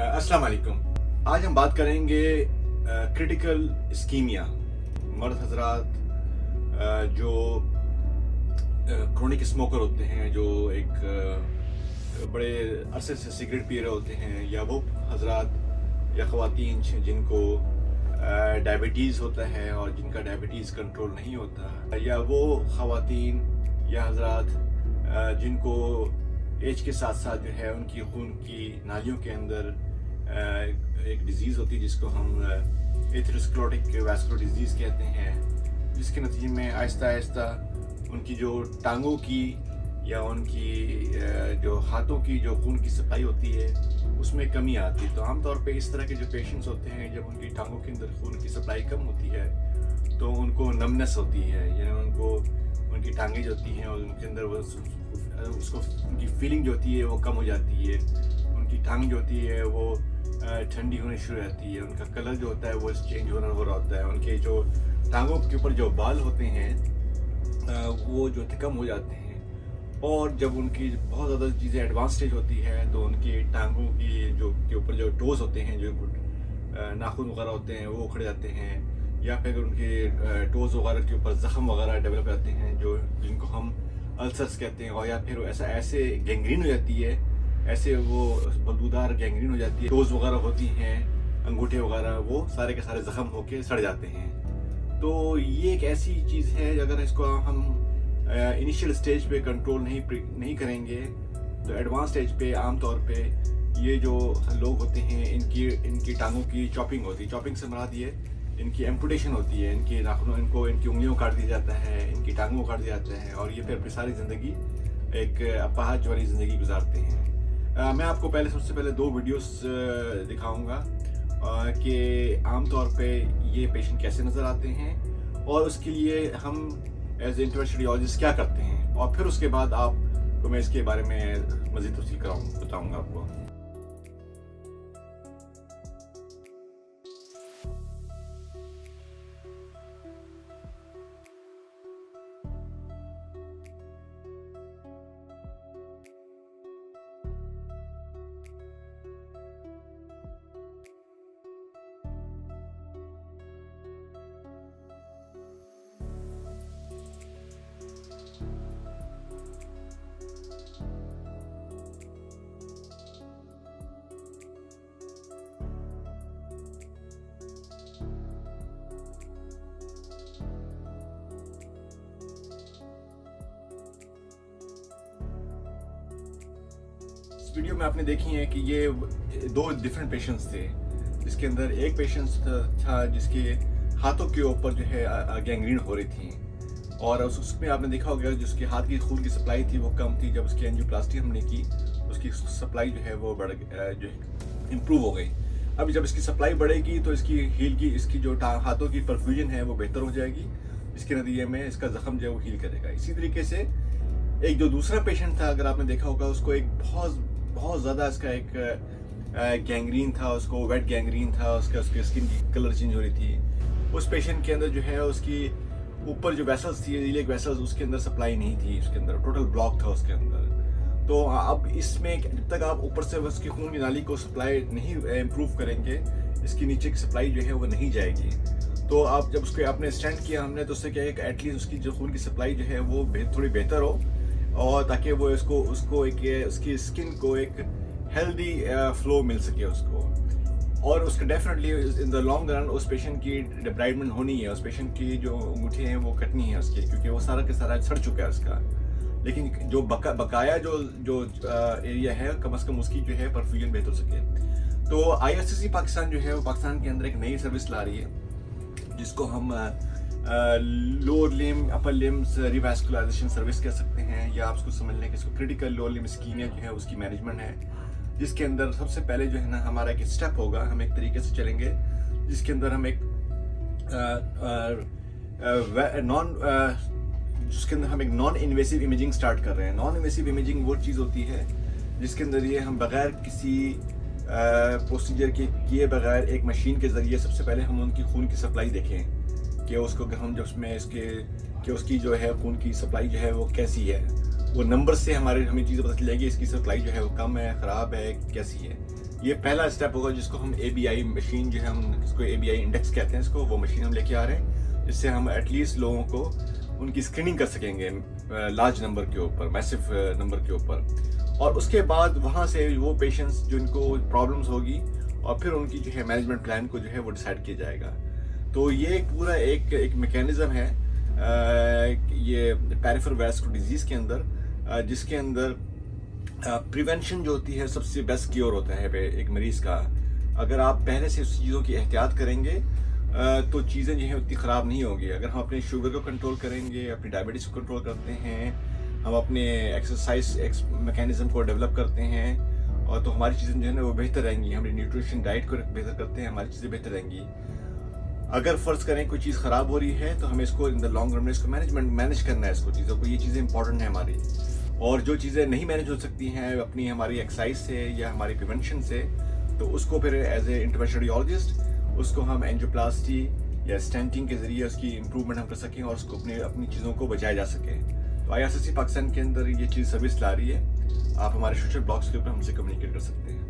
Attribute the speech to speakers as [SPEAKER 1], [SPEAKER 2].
[SPEAKER 1] अस्सलाम वालेकुम। आज हम बात करेंगे क्रिटिकल इस्कीमिया। मर्द हजरात जो क्रोनिक स्मोकर होते हैं, जो एक बड़े अरसे से सिगरेट पी रहे होते हैं, या वो हजरात या ख़वातीन जिनको डायबिटीज़ होता है और जिनका डायबिटीज़ कंट्रोल नहीं होता, या वो ख़वातीन या हजरात जिनको एज के साथ साथ जो है उनकी खून की नालियों के अंदर एक डिज़ीज़ होती है जिसको हम एथेरोस्क्लेरोटिक वैस्कुलर डिजीज़ कहते हैं, जिसके नतीजे में आहिस्ता आहिस्ता उनकी जो टांगों की या उनकी जो हाथों की जो खून की सप्लाई होती है उसमें कमी आती है। तो आमतौर पे इस तरह के जो पेशेंट्स होते हैं, जब उनकी टांगों के अंदर खून की सप्लाई कम होती है तो उनको नमनेस होती है, यानी उनको उनकी टांगें जो होती हैं और उनके अंदर वो उसको उनकी फीलिंग जो होती है वो कम हो जाती है, उनकी टांग जो होती है वो ठंडी होनी शुरू हो जाती है, उनका कलर जो होता है वो चेंज हो रहा होता है, उनके जो टांगों के ऊपर जो बाल होते हैं वो जो कम हो जाते हैं। और जब उनकी बहुत ज़्यादा चीज़ें एडवांस स्टेज होती है तो उनकी टांगों की जो के ऊपर जो टोज़ होते हैं, जो नाखून वगैरह होते हैं वो उखड़ जाते हैं, या फिर उनके टोज़ वगैरह के ऊपर ज़ख्म वगैरह डेवलप हो जाते हैं जो जिनको हम अल्सर्स कहते हैं, और या फिर ऐसे गैंग्रीन हो जाती है, ऐसे वो बदबूदार गैंग्रीन हो जाती है, टोज़ वगैरह होती हैं, अंगूठे वगैरह वो सारे के सारे ज़ख्म होके सड़ जाते हैं। तो ये एक ऐसी चीज़ है, अगर इसको हम इनिशियल स्टेज पे कंट्रोल नहीं करेंगे तो एडवांस स्टेज पे आमतौर पे ये जो लोग होते हैं इनकी टांगों की चॉपिंग होती है। चॉपिंग से मुराद ये इनकी एम्पुटेशन होती है, इनकी नाखूनों इनकी उंगलियों काट दिया जाता है, इनकी टांगों को काट दिया जाता है, और ये फिर अपनी सारी ज़िंदगी एक अपाहज वाली ज़िंदगी गुजारते हैं। मैं आपको सबसे पहले 2 वीडियोस दिखाऊंगा कि आमतौर पे ये पेशेंट कैसे नज़र आते हैं और उसके लिए हम एज ए इंटरवेंशनल रेडियोलॉजिस्ट क्या करते हैं, और फिर उसके बाद आपको मैं इसके बारे में मज़ीद तफसील बताऊँगा आपको। वीडियो में आपने देखी है कि ये 2 डिफरेंट पेशेंट्स थे, जिसके अंदर एक पेशेंट था जिसके हाथों के ऊपर जो है गैंग्रीन हो रही थी, और उसमें आपने देखा होगा जिसके हाथ की खून की सप्लाई थी वो कम थी। जब उसकी एंजियोप्लास्टी हमने की उसकी सप्लाई जो है वो जो इम्प्रूव हो गई। अब जब इसकी सप्लाई बढ़ेगी तो इसकी जो हाथों की परफ्यूजन है वो बेहतर हो जाएगी, इसके नतीजे में इसका जख्म जो है वो हील करेगा। इसी तरीके से एक जो दूसरा पेशेंट था, अगर आपने देखा होगा, उसको एक बहुत ज़्यादा इसका एक गैंग्रीन था, उसको वेट गैंग्रीन था, उसकी स्किन की कलर चेंज हो रही थी। उस पेशेंट के अंदर जो है उसकी ऊपर जो वेसल्स थी, इलियक वेसल्स, उसके अंदर सप्लाई नहीं थी, उसके अंदर टोटल ब्लॉक था उसके अंदर। तो अब इसमें जब तक आप ऊपर से उसकी खून की नाली को सप्लाई नहीं इम्प्रूव करेंगे, इसकी नीचे की सप्लाई जो है वो नहीं जाएगी। तो आप जब उसको आपने स्टेंट किया हमने, तो उससे क्या है कि एटलीस्ट उसकी जो खून की सप्लाई जो है वो थोड़ी बेहतर हो, और ताकि वो उसको उसकी स्किन को एक हेल्दी फ्लो मिल सके उसको, और उसका definitely in the long run उस पेशेंट की डिब्राइडमेंट होनी है, उस पेशेंट की जो अंगूठे हैं वो कटनी है उसके, क्योंकि वो सारा के सारा सड़ चुका है उसका। लेकिन जो बकाया जो एरिया है, कम से कम उसकी जो है परफ्यूजन बेहतर हो सके। तो IRCC पाकिस्तान जो है वो पाकिस्तान के अंदर एक नई सर्विस ला रही है जिसको हम lower limb upper limbs revascularisation service कह सकते हैं, या आप उसको समझ लें कि इसको क्रिटिकल लोअर लिम इस्कीमिया जो है उसकी मैनेजमेंट है, जिसके अंदर सबसे पहले जो है ना हमारा एक स्टेप होगा, हम एक तरीके से चलेंगे जिसके अंदर हम एक नॉन इन्वेसिव इमेजिंग स्टार्ट कर रहे हैं। नॉन इन्वेसिव इमेजिंग वो चीज़ होती है जिसके अंदर ये हम बगैर किसी प्रोसीजर के किए बगैर एक मशीन के ज़रिए सबसे पहले हम उनकी खून की सप्लाई देखें कि उसको हम जब उसमें कि उसकी जो है खून की सप्लाई जो है वो कैसी है। वो नंबर से हमें चीज़ें पता चल जाएगी इसकी सप्लाई जो है वो कम है, ख़राब है, कैसी है। ये पहला स्टेप होगा जिसको हम ABI मशीन जो है, हम इसको ABI इंडेक्स कहते हैं इसको, वो मशीन हम लेके आ रहे हैं, जिससे हम एटलीस्ट लोगों को उनकी स्क्रीनिंग कर सकेंगे लार्ज नंबर के ऊपर, मैसिव नंबर के ऊपर। और उसके बाद वहाँ से वो पेशेंट्स जिनको प्रॉब्लम्स होगी और फिर उनकी जो है मैनेजमेंट प्लान को जो है वो डिसाइड किया जाएगा। तो ये एक पूरा एक मैकेनिज्म है ये पेरिफेरल वैस्कुलर डिजीज़ के अंदर, जिसके अंदर प्रिवेंशन जो होती है सबसे बेस्ट क्योर होता है एक मरीज का। अगर आप पहले से उस चीज़ों की एहतियात करेंगे तो चीज़ें जो है उतनी ख़राब नहीं होंगी। अगर हम अपने शुगर को कंट्रोल करेंगे, अपनी डायबिटीज़ को कंट्रोल करते हैं, हम अपने एक्सरसाइज मैकेनिज्म को डेवलप करते हैं, और तो हमारी चीज़ें जो है ना वो बेहतर रहेंगी। हमारी न्यूट्रिशन डाइट को बेहतर करते हैं, हमारी चीज़ें बेहतर रहेंगी। अगर फ़र्ज़ करें कोई चीज़ ख़राब हो रही है तो हमें इसको इन द लॉन्ग रन में इसको मैनेज करना है, इसको चीज़ों को, ये चीज़ें इंपॉर्टेंट है हमारी। और जो चीज़ें नहीं मैनेज हो सकती हैं अपनी हमारी एक्सरसाइज से या हमारी प्रिवेंशन से, तो उसको फिर एज ए इंटरवेंशनल रेडियोलॉजिस्ट उसको हम एंजियोप्लास्टी या स्टेंटिंग के ज़रिए उसकी इम्प्रूवमेंट हम कर सकें और उसको अपनी चीज़ों को बचाया जा सके। तो IRCC पाकिस्तान के अंदर ये चीज़ सर्विस ला रही है। आप हमारे सोशल ब्लॉग्स के ऊपर हमसे कम्युनिकेट कर सकते हैं।